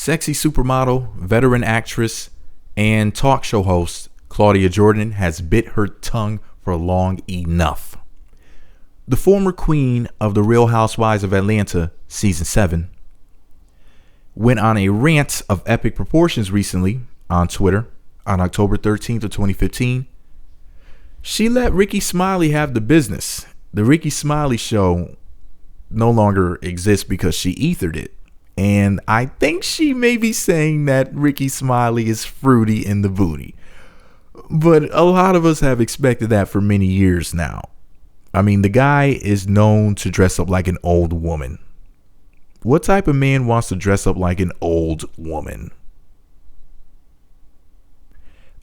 Sexy supermodel, veteran actress, and talk show host Claudia Jordan has bit her tongue for long enough. The former queen of the Real Housewives of Atlanta, season 7, went on a rant of epic proportions recently on Twitter on October 13th of 2015. She let Ricky Smiley have the business. The Ricky Smiley show no longer exists because she ethered it. And I think she may be saying that Ricky Smiley is fruity in the booty. But a lot of us have expected that for many years now. I mean, the guy is known to dress up like an old woman. What type of man wants to dress up like an old woman?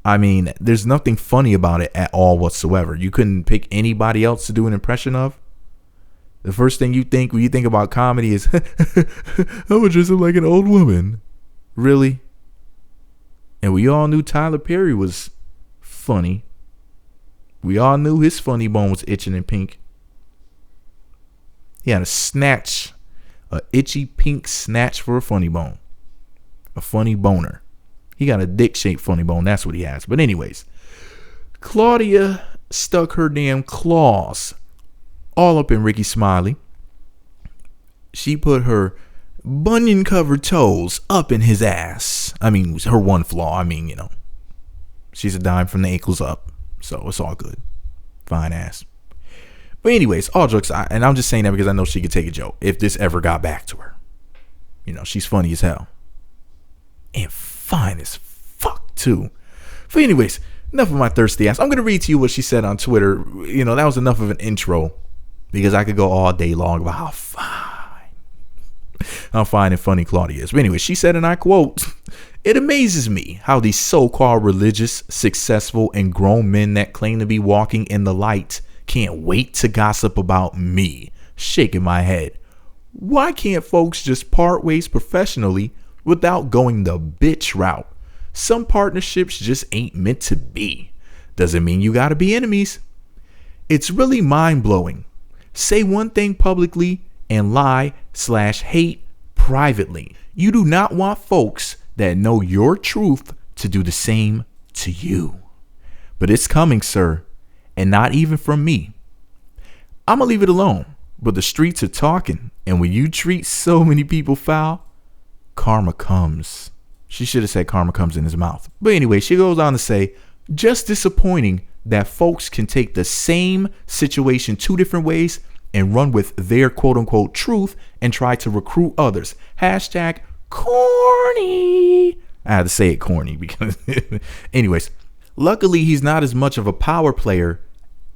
I mean, there's nothing funny about it at all whatsoever. You couldn't pick anybody else to do an impression of. The first thing you think when you think about comedy is, I would dress up like an old woman. Really? And we all knew Tyler Perry was funny. We all knew his funny bone was itching and pink. He had a itchy pink snatch for a funny bone. A funny boner. He got a dick-shaped funny bone. That's what he has. But anyways, Claudia stuck her damn claws all up in Ricky Smiley. She put her bunion-covered toes up in his ass. I mean, her one flaw. I mean, she's a dime from the ankles up. So it's all good. Fine ass. But anyways, all jokes aside, and I'm just saying that because I know she could take a joke if this ever got back to her. She's funny as hell. And fine as fuck, too. But anyways, enough of my thirsty ass. I'm going to read to you what she said on Twitter. That was enough of an intro because I could go all day long about how fine and funny Claudia is. But anyway, she said, and I quote, "It amazes me how these so-called religious, successful, and grown men that claim to be walking in the light can't wait to gossip about me." Shaking my head. Why can't folks just part ways professionally without going the bitch route? Some partnerships just ain't meant to be. Doesn't mean you gotta be enemies. It's really mind-blowing. Say one thing publicly and lie/hate privately. You do not want folks that know your truth to do the same to you. But it's coming, sir, and not even from me. I'm gonna leave it alone, but the streets are talking, and when you treat so many people foul, karma comes. She should have said karma comes in his mouth. But anyway, she goes on to say, just disappointing that folks can take the same situation two different ways and run with their quote unquote truth and try to recruit others. Hashtag corny. I had to say it corny because anyways, luckily he's not as much of a power player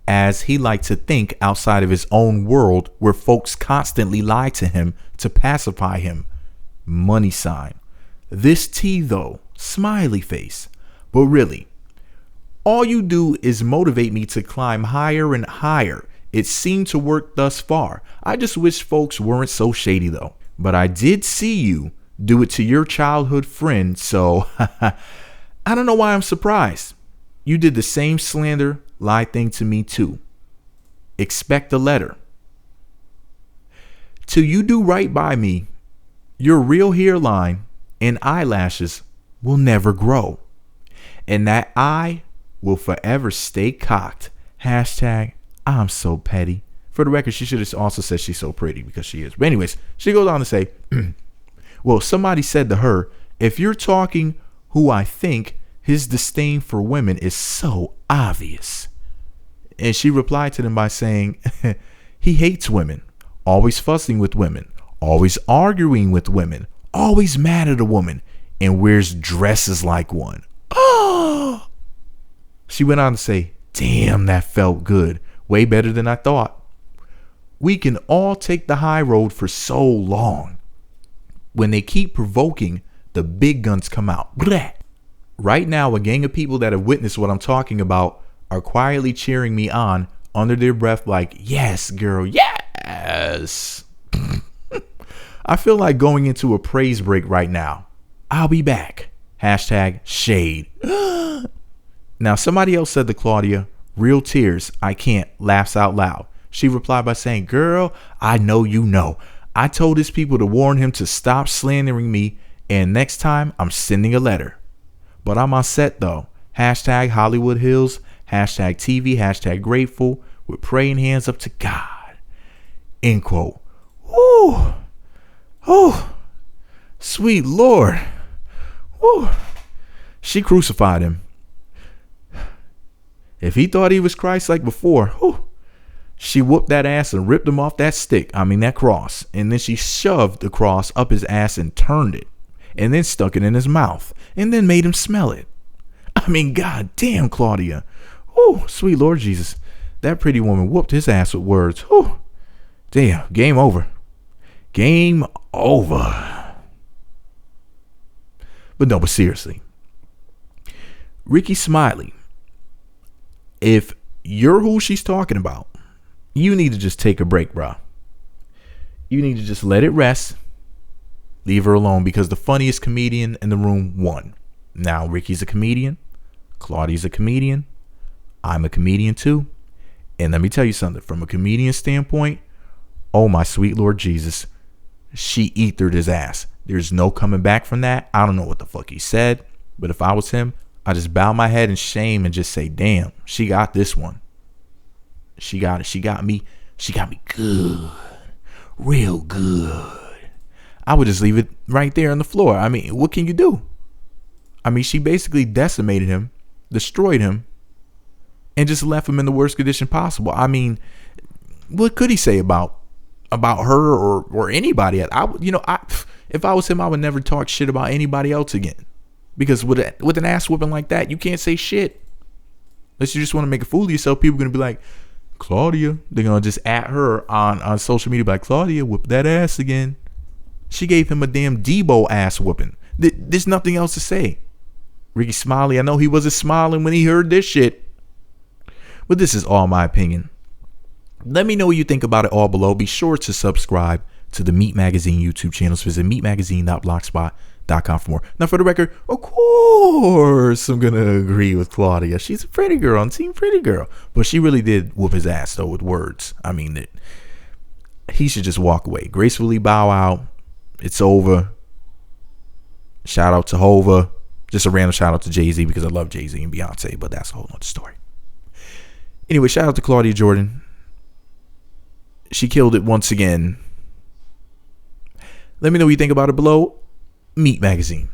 as he likes to think outside of his own world where folks constantly lie to him to pacify him. Money sign. This tea though, smiley face. But really, all you do is motivate me to climb higher and higher. It seemed to work thus far. I just wish folks weren't so shady though. But I did see you do it to your childhood friend, so I don't know why I'm surprised. You did the same slander lie thing to me too. Expect a letter. Till you do right by me, your real hairline and eyelashes will never grow. And that eye will forever stay cocked. Hashtag I'm so petty. For the record, she should have also said she's so pretty because she is. But anyways, she goes on to say, well, somebody said to her, if you're talking who I think, his disdain for women is so obvious. And she replied to them by saying, he hates women, always fussing with women, always arguing with women, always mad at a woman, and wears dresses like one. Oh! She went on to say, damn, that felt good. Way better than I thought. We can all take the high road for so long. When they keep provoking, the big guns come out. Blah. Right now, a gang of people that have witnessed what I'm talking about are quietly cheering me on under their breath like, yes, girl, yes. I feel like going into a praise break right now. I'll be back. Hashtag shade. Now, somebody else said to Claudia, real tears, I can't, laughs out loud. She replied by saying, girl, I know you know. I told his people to warn him to stop slandering me And next time I'm sending a letter. But I'm on set though. Hashtag Hollywood Hills. Hashtag TV. Hashtag grateful. With praying hands up to God. End quote. Woo. Oh. Sweet Lord. Woo. She crucified him. If he thought he was Christ like before, whew, she whooped that ass and ripped him off that stick. I mean, that cross. And then she shoved the cross up his ass and turned it. And then stuck it in his mouth. And then made him smell it. I mean, God damn, Claudia. Oh, sweet Lord Jesus. That pretty woman whooped his ass with words. Oh, damn. Game over. Game over. But seriously. Ricky Smiley. If you're who she's talking about, you need to just take a break, bro. You need to just let it rest. Leave her alone, because the funniest comedian in the room won. Now, Ricky's a comedian. Claudia's a comedian. I'm a comedian too. And let me tell you something. From a comedian standpoint, oh my sweet Lord Jesus, she ethered his ass. There's no coming back from that. I don't know what the fuck he said, but if I was him, I just bow my head in shame and just say, damn, she got this one. She got it. She got me. She got me good. Real good. I would just leave it right there on the floor. I mean, what can you do? I mean, she basically decimated him, destroyed him, and just left him in the worst condition possible. I mean, what could he say about her or anybody? If I was him, I would never talk shit about anybody else again. Because with an ass whooping like that, you can't say shit. Unless you just want to make a fool of yourself, people are going to be like, Claudia. They're going to just at her on social media like, Claudia, whoop that ass again. She gave him a damn Debo ass whooping. There's nothing else to say. Ricky Smiley, I know he wasn't smiling when he heard this shit. But this is all my opinion. Let me know what you think about it all below. Be sure to subscribe to the Meat Magazine YouTube channels. Visit meatmagazine.blogspot.com for more. Now, for the record, of course, I'm going to agree with Claudia. She's a pretty girl on Team Pretty Girl. But she really did whoop his ass, though, with words. I mean, he should just walk away. Gracefully bow out. It's over. Shout out to Hova. Just a random shout out to Jay-Z because I love Jay-Z and Beyonce, but that's a whole nother story. Anyway, shout out to Claudia Jordan. She killed it once again. Let me know what you think about it below. Meat Magazine.